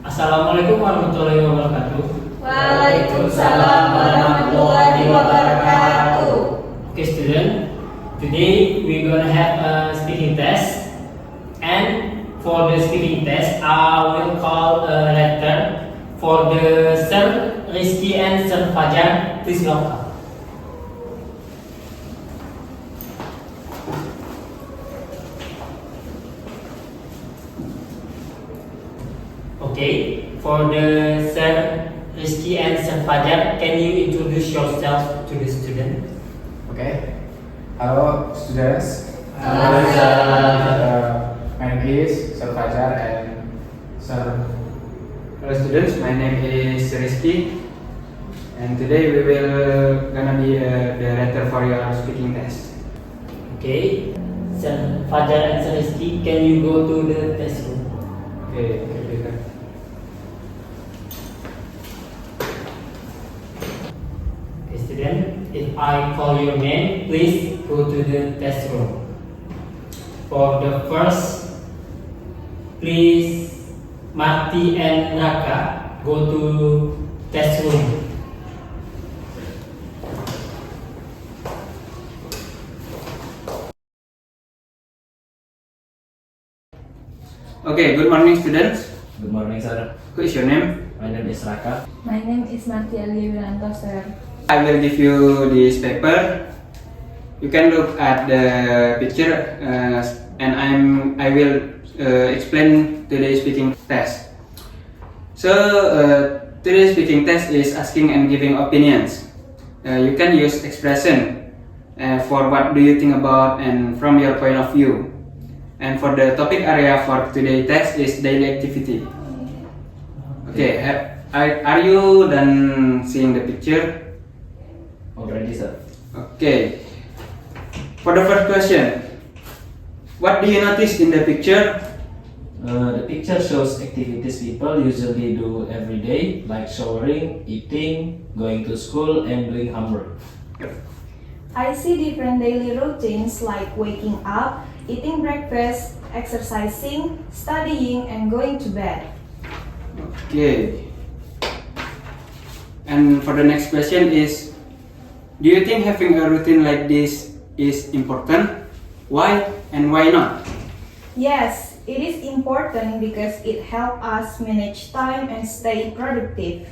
Assalamualaikum warahmatullahi wabarakatuh. Waalaikumsalam warahmatullahi wabarakatuh. Okay, student. Today we're gonna have a speaking test, and for the speaking test, I will call a letter for the Sir Rizky and Sir Fajar. Please welcome. Okay, for the Sir Rizky and Sir Fajar, can you introduce yourself to the student? Okay. Hello, students. Hello, sir. My name is Sir Fajar and Sir. Hello students, my name is Rizky, and today we will gonna be the letter for your speaking test. Okay, Sir Fajar and Sir Rizky, can you go to the test room? Okay, Okay, student, if I call your name, please go to the test room. For the first, please Marty and Raka go to test room. Okay, good morning students. Good morning, sir. Who is your name? My name is Raka. My name is Marti Alia Wiranto, sir. I will give you this paper. You can look at the picture, and I will explain today's speaking test. So today's speaking test is asking and giving opinions. You can use expression for what do you think about and from your point of view. And for the topic area for today's test is daily activity. Okay, are you done seeing the picture? Already, sir. Okay. For the first question, what do you notice in the picture? The picture shows activities people usually do every day, like showering, eating, going to school, and doing homework. I see different daily routines like waking up, eating breakfast, exercising, studying, and going to bed. Okay. And for the next question is, do you think having a routine like this is important? Why and why not? Yes, it is important because it helps us manage time and stay productive.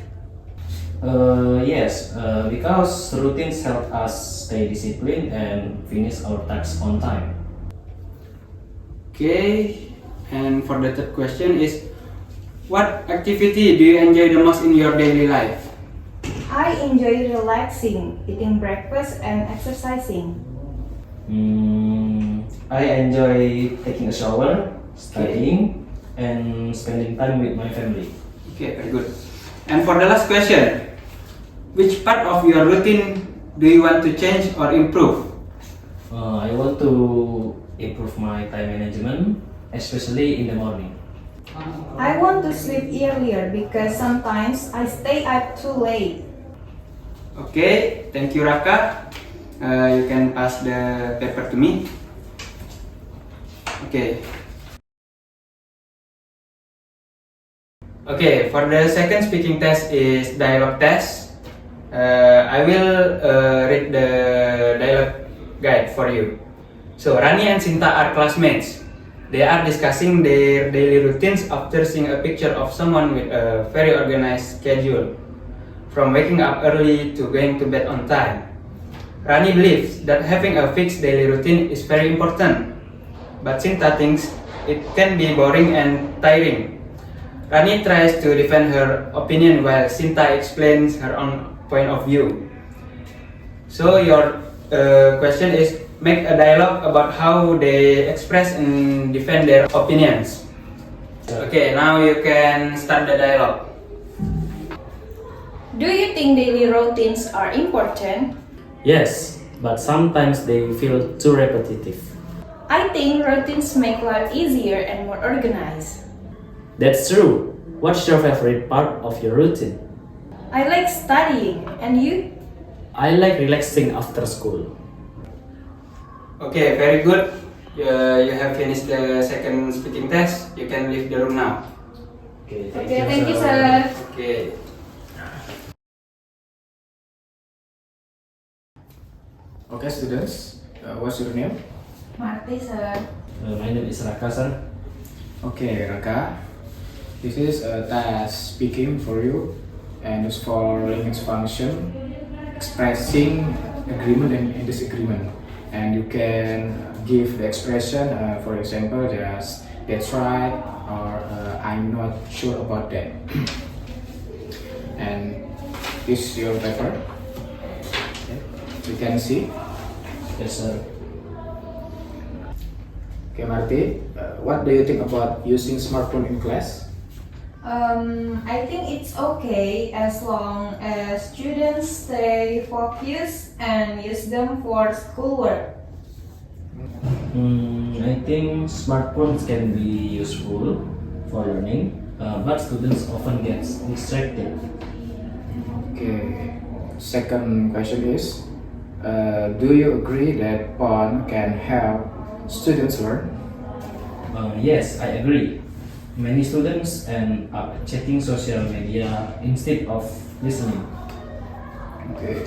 Yes, because routines help us stay disciplined and finish our tasks on time. Okay. And for the third question is, what activity do you enjoy the most in your daily life? I enjoy relaxing, eating breakfast, and exercising. I enjoy taking a shower, studying, and spending time with my family. Okay, very good. And for the last question, which part of your routine do you want to change or improve? I want to improve my time management, especially in the morning. I want to sleep earlier because sometimes I stay up too late. Okay, thank you Raka. You can pass the paper to me. Okay. Okay, for the second speaking test is dialogue test. I will read the dialogue guide for you. So, Rani and Sinta are classmates. They are discussing their daily routines after seeing a picture of someone with a very organized schedule, from waking up early to going to bed on time. Rani believes that having a fixed daily routine is very important, but Sinta thinks it can be boring and tiring. Rani tries to defend her opinion while Sinta explains her own point of view. So your question is, make a dialogue about how they express and defend their opinions. Okay, now you can start the dialogue. Do you think daily routines are important? Yes, but sometimes they feel too repetitive. I think routines make life easier and more organized. That's true. What's your favorite part of your routine? I like studying, and you? I like relaxing after school. Okay, very good. You have finished the second speaking test. You can leave the room now. Okay, Okay, thank you, sir. Okay. Okay, students, what's your name? Marty, sir. My name is Raka, sir. Okay, Raka. This is a task speaking for you, and it's for language function, expressing agreement and disagreement. And you can give the expression, for example, just that's right or I'm not sure about that. And this is your paper. Okay. You can see. Yes, sir. Okay, Marty, what do you think about using smartphone in class? I think it's okay as long as students stay focused and use them for schoolwork. I think smartphones can be useful for learning, but students often get distracted. Okay. Second question is, do you agree that phone can help students learn? Yes, I agree. Many students end up checking social media instead of listening. Okay.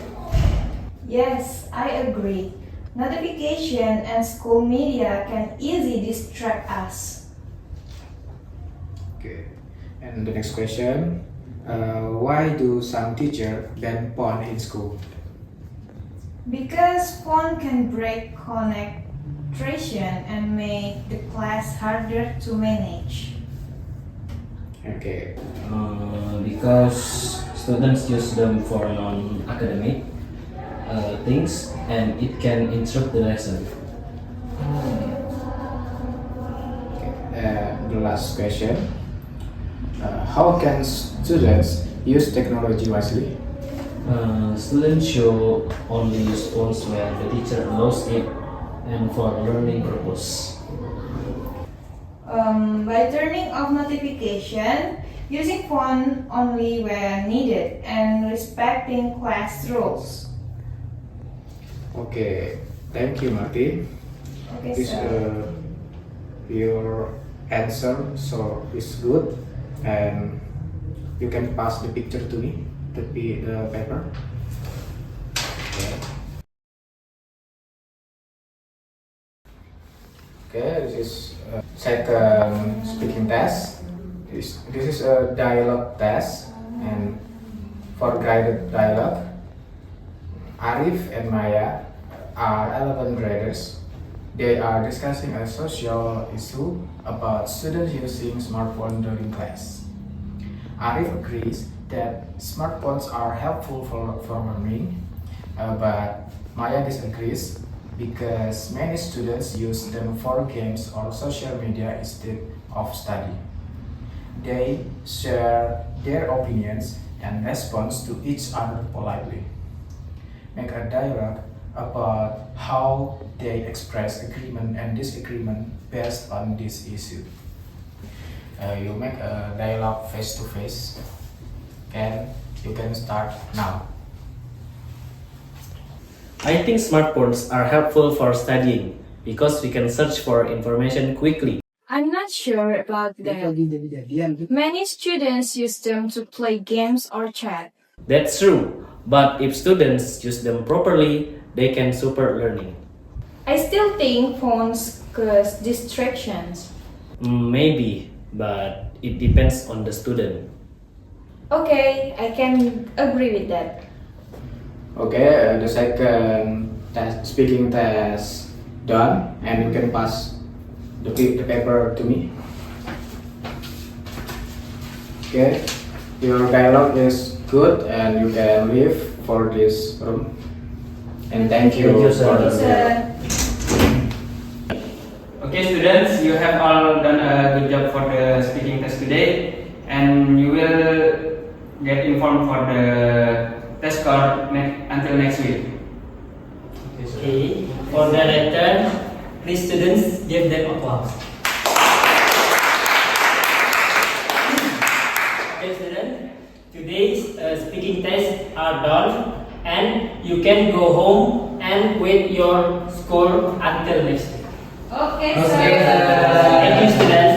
Yes, I agree. Notification and school media can easily distract us. Okay. And the next question, why do some teachers ban phone in school? Because phone can break concentration and make the class harder to manage. Okay. Because students use them for non-academic things and it can interrupt the lesson. The last question, how can students use technology wisely? Students should only use phones when the teacher allows it and for learning purpose. By turning off notification, using phone only when needed, and respecting class rules. Okay. Thank you, Marty. Okay, This sir. your answer so is good, and you can pass the picture to me, the paper. Okay. Okay, this is second speaking test. This is a dialogue test, and for guided dialogue, Arif and Maya are 11 graders. They are discussing a social issue about students using smartphone during class. Arif agrees that smartphones are helpful for learning, but Maya disagrees because many students use them for games or social media instead of study. They share their opinions and respond to each other politely. Make a dialogue about how they express agreement and disagreement based on this issue. You make a dialogue face to face, and you can start now. I think smartphones are helpful for studying because we can search for information quickly. I'm not sure about that. Many students use them to play games or chat. That's true, but if students use them properly, they can support learning. I still think phones cause distractions. Maybe, but it depends on the student. Okay, I can agree with that. Okay, the second speaking test done, and you can pass the paper to me. Okay, your dialogue is good, and you can leave for this room. And thank you, Thank you, sir. for Thank you, the sir. Okay, students, you have all done a good job for the speaking test today, and you will get informed for the test score until next week. Okay, for the letter, please students give them applause. Okay, students, today's speaking tests are done, and you can go home and quit your school until next week. Okay, Okay, sir. thank you, students.